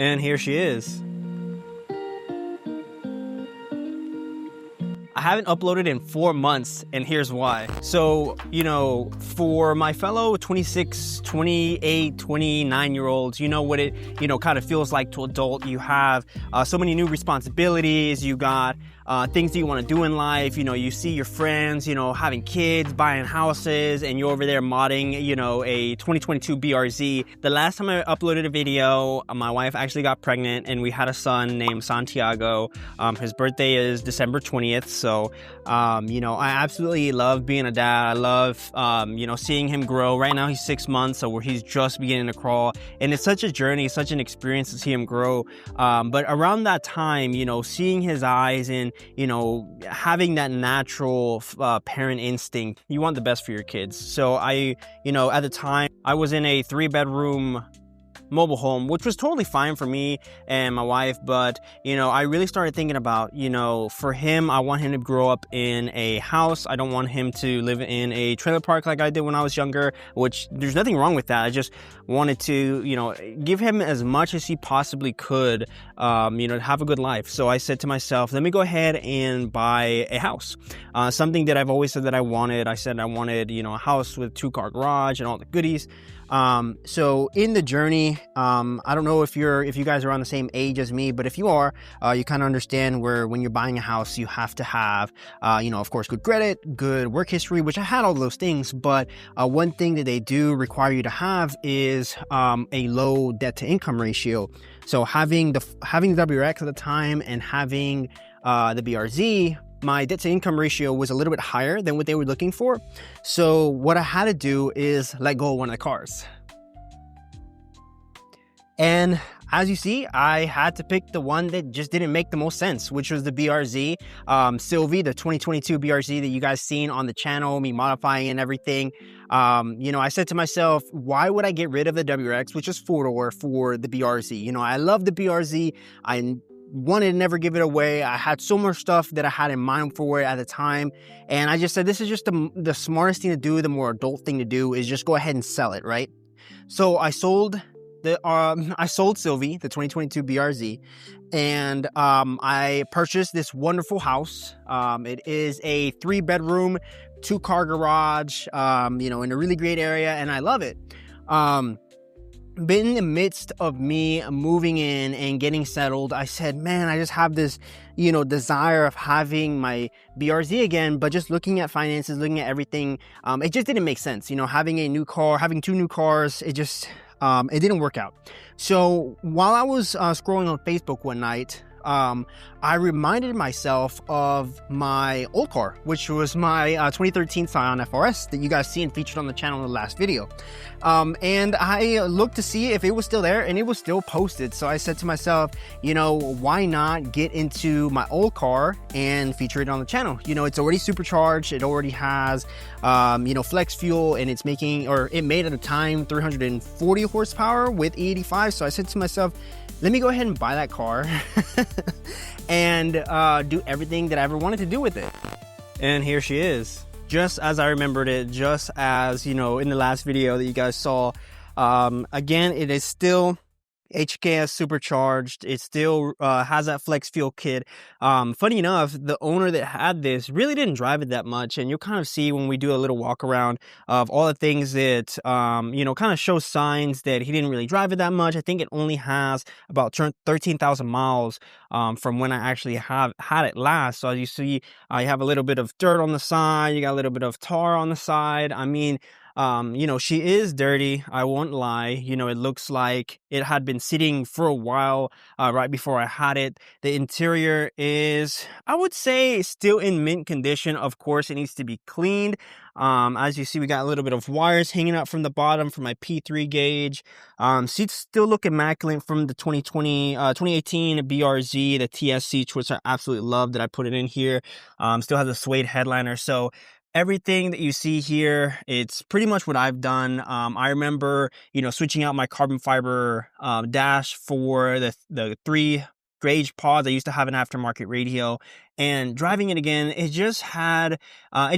And here she is. I haven't uploaded in 4 months, and here's why. So, for my fellow 26, 28, 29-year-olds, you know what it, kind of feels like to adult. You have so many new responsibilities. You got things that you want to do in life. You see your friends, having kids, buying houses, and you're over there modding, a 2022 BRZ. The last time I uploaded a video, my wife actually got pregnant, and we had a son named Santiago. His birthday is December 20th. So, I absolutely love being a dad. I love, seeing him grow. Right now he's 6 months, so he's just beginning to crawl. And it's such a journey, such an experience to see him grow. But around that time, seeing his eyes and, having that natural parent instinct, you want the best for your kids. So at the time, I was in a 3-bedroom mobile home, which was totally fine for me and my wife. But, I really started thinking about, for him, I want him to grow up in a house. I don't want him to live in a trailer park like I did when I was younger, which there's nothing wrong with that. I just wanted to, give him as much as he possibly could, to have a good life. So I said to myself, let me go ahead and buy a house. Something that I've always said that I wanted. I said I wanted, a house with 2-car garage and all the goodies. So in the journey, I don't know if you guys are on the same age as me, but if you are, you kind of understand where when you're buying a house, you have to have, of course, good credit, good work history, which I had all those things. But one thing that they do require you to have is a low debt to income ratio. So having the WRX at the time and having the BRZ, my debt to income ratio was a little bit higher than what they were looking for. So what I had to do is let go of one of the cars. And as you see, I had to pick the one that just didn't make the most sense, which was the BRZ, Sylvie, the 2022 BRZ that you guys seen on the channel, me modifying and everything. I said to myself, why would I get rid of the WRX, which is 4-door, for the BRZ? I love the BRZ. I wanted to never give it away. I had so much stuff that I had in mind for it at the time. And I just said, this is just the smartest thing to do, the more adult thing to do is just go ahead and sell it, right? So I sold Sylvie, the 2022 BRZ, and I purchased this wonderful house. It is a 3-bedroom, 2-car garage, in a really great area, and I love it. But in the midst of me moving in and getting settled, I said, man, I just have this, desire of having my BRZ again, but just looking at finances, looking at everything, it just didn't make sense. Having a new car, having 2 new cars, it just, it didn't work out. So while I was scrolling on Facebook one night, I reminded myself of my old car, which was my 2013 Scion FRS that you guys seen featured on the channel in the last video. And I looked to see if it was still there, and it was still posted. So I said to myself, why not get into my old car and feature it on the channel? It's already supercharged. It already has, flex fuel, and it made at the time 340 horsepower with E85. So I said to myself, let me go ahead and buy that car and do everything that I ever wanted to do with it. And here she is, just as I remembered it, just as, in the last video that you guys saw. Again, it is still HKS supercharged. It still has that flex fuel kit. Funny enough, the owner that had this really didn't drive it that much, and you'll kind of see when we do a little walk around of all the things that kind of show signs that he didn't really drive it that much. I think it only has about 13,000 miles from when I actually had it last. So as you see, I have a little bit of dirt on the side. You got a little bit of tar on the side. I mean, she is dirty, I won't lie. It looks like it had been sitting for a while right before I had it. The interior is, I would say, still in mint condition. Of course, it needs to be cleaned. As you see, we got a little bit of wires hanging out from the bottom for my P3 gauge. Seats still look immaculate from the 2018 BRZ, the TS seats, which I absolutely love that I put it in here. Still has a suede headliner. So everything that you see here, it's pretty much what I've done. I remember, switching out my carbon fiber dash for the 3 gauge pods. I used to have an aftermarket radio, and driving it again, it just it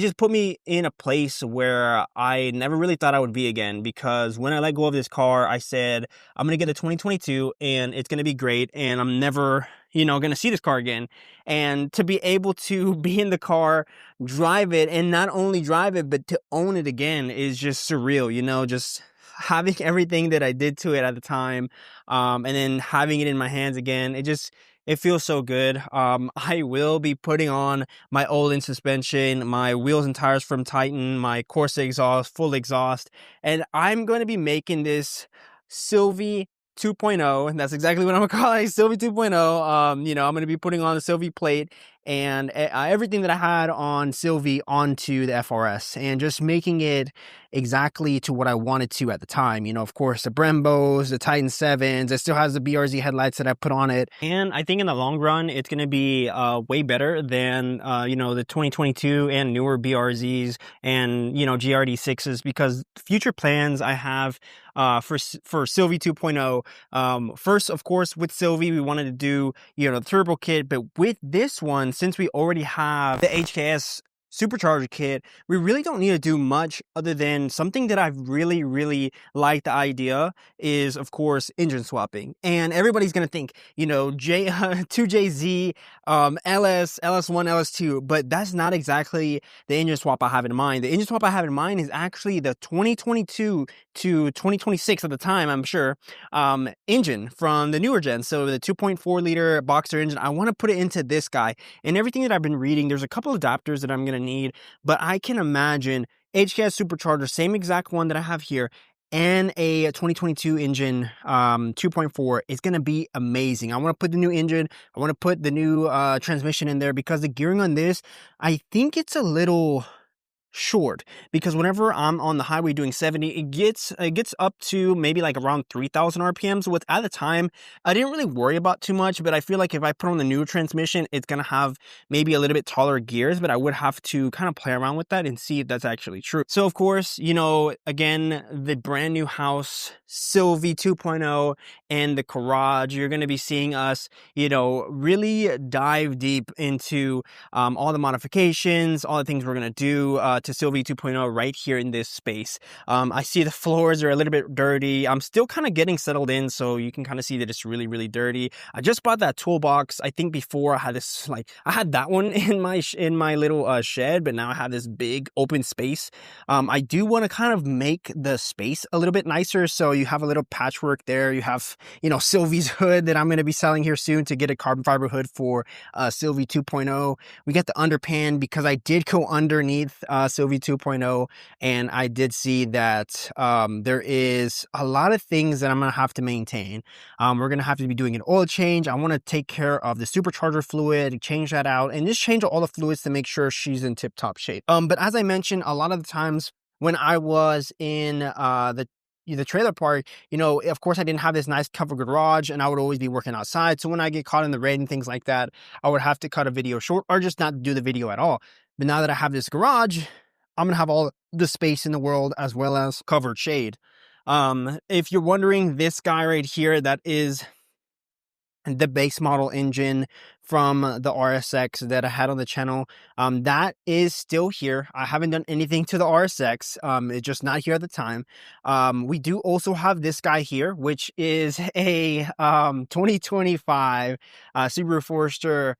just put me in a place where I never really thought I would be again, because when I let go of this car, I said, I'm going to get a 2022 and it's going to be great. And I'm never, going to see this car again. And to be able to be in the car, drive it, and not only drive it, but to own it again is just surreal, just having everything that I did to it at the time, and then having it in my hands again, it feels so good. I will be putting on my Olin suspension, my wheels and tires from Titan, my Corsa exhaust, full exhaust, and I'm going to be making this Sylvie 2.0, and that's exactly what I'm gonna call it, Sylvie 2.0. I'm gonna be putting on the Sylvie plate and everything that I had on Sylvie onto the FRS, and just making it exactly to what I wanted to at the time. Of course, the Brembos, the Titan 7s, it still has the BRZ headlights that I put on it. And I think in the long run, it's going to be way better than, the 2022 and newer BRZs and, GRD6s, because future plans I have for Sylvie 2.0. First, of course, with Sylvie, we wanted to do, the turbo kit, but with this one, since we already have the HKS supercharger kit, we really don't need to do much other than something that I've really, really liked the idea is, of course, engine swapping. And everybody's going to think, 2JZ, LS, LS1, LS2, but that's not exactly the engine swap I have in mind. The engine swap I have in mind is actually the 2022 to 2026 at the time, I'm sure, engine from the newer gen. So the 2.4 liter boxer engine, I want to put it into this guy. And everything that I've been reading, there's a couple of adapters that I'm going to need, but I can imagine HKS supercharger, same exact one that I have here, and a 2022 engine 2.4 is going to be amazing. I want to put the new engine, I want to put the new transmission in there, because the gearing on this, I think it's a little short, because whenever I'm on the highway doing 70, it gets up to maybe like around 3,000 RPMs, which at the time I didn't really worry about too much, but I feel like if I put on the new transmission, it's gonna have maybe a little bit taller gears, but I would have to kind of play around with that and see if that's actually true. So of course, again, the brand new house, Sylvie 2.0, and the garage, you're going to be seeing us, really dive deep into all the modifications, all the things we're going to do to Sylvie 2.0 right here in this space. I see the floors are a little bit dirty. I'm still kind of getting settled in, so you can kind of see that it's really, really dirty. I just bought that toolbox. I think before I had this, I had that one in my little shed, but now I have this big open space. I do want to kind of make the space a little bit nicer, so you have a little patchwork there. You have, Sylvie's hood that I'm going to be selling here soon to get a carbon fiber hood for Sylvie 2.0. We get the underpan because I did go underneath Sylvie 2.0, and I did see that there is a lot of things that I'm going to have to maintain. We're going to have to be doing an oil change. I want to take care of the supercharger fluid, change that out, and just change all the fluids to make sure she's in tip-top shape. But as I mentioned, a lot of the times when I was in the trailer park, of course I didn't have this nice covered garage, and I would always be working outside. So when I get caught in the rain and things like that, I would have to cut a video short or just not do the video at all. But now that I have this garage, I'm going to have all the space in the world as well as covered shade. If you're wondering, this guy right here, that is the base model engine from the RSX that I had on the channel. That is still here. I haven't done anything to the RSX. It's just not here at the time. We do also have this guy here, which is a 2025 Subaru Forester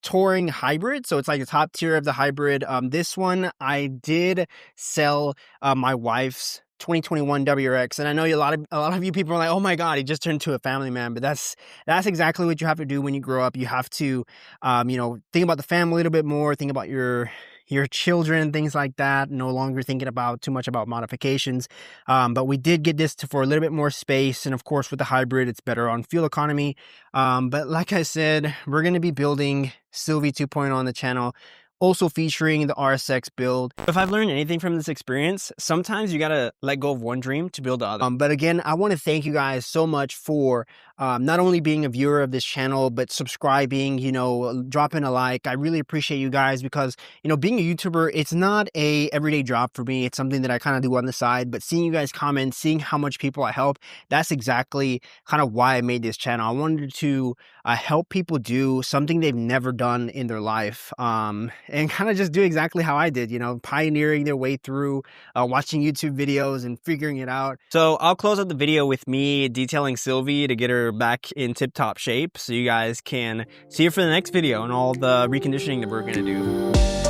touring hybrid, so it's like the top tier of the hybrid. This one I did sell my wife's 2021 WRX, and I know a lot of you people are like, oh my god, he just turned into a family man. But that's exactly what you have to do when you grow up. You have to think about the family a little bit more, think about your children, things like that. No longer thinking about too much about modifications. But we did get this for a little bit more space, and of course with the hybrid it's better on fuel economy. But like I said, we're going to be building Sylvie 2.0 on the channel, also featuring the RSX build. If I've learned anything from this experience, sometimes you gotta let go of one dream to build the other. But again, I want to thank you guys so much for not only being a viewer of this channel, but subscribing, you know, dropping a like. I really appreciate you guys because, you know, being a YouTuber, it's not a everyday job for me. It's something that I kind of do on the side, but seeing you guys comment, seeing how much people I help, that's exactly kind of why I made this channel. I wanted to help people do something they've never done in their life, and kind of just do exactly how I did, you know, pioneering their way through watching YouTube videos and figuring it out. So I'll close out the video with me detailing Sylvie to get her back in tip-top shape so you guys can see her for the next video and all the reconditioning that we're gonna do.